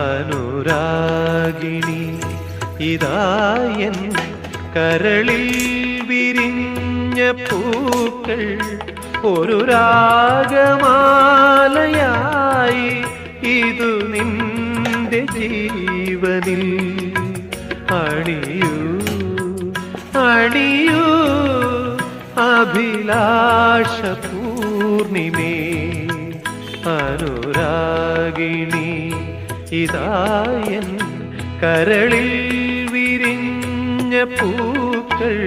അനുരാഗിണി ഇതായൻ കരളിൽ വിരിഞ്ഞ പൂക്കൾ ഒരു രാഗമാലയായി ഇതു നിന്റെ ജീവനിൽ അണിയൂ അണിയൂ അഭിലാഷ പൂർണിമേ അനുരാഗിണി ഇതായൻ കരളിൽ വിരിഞ്ഞ പൂക്കൾ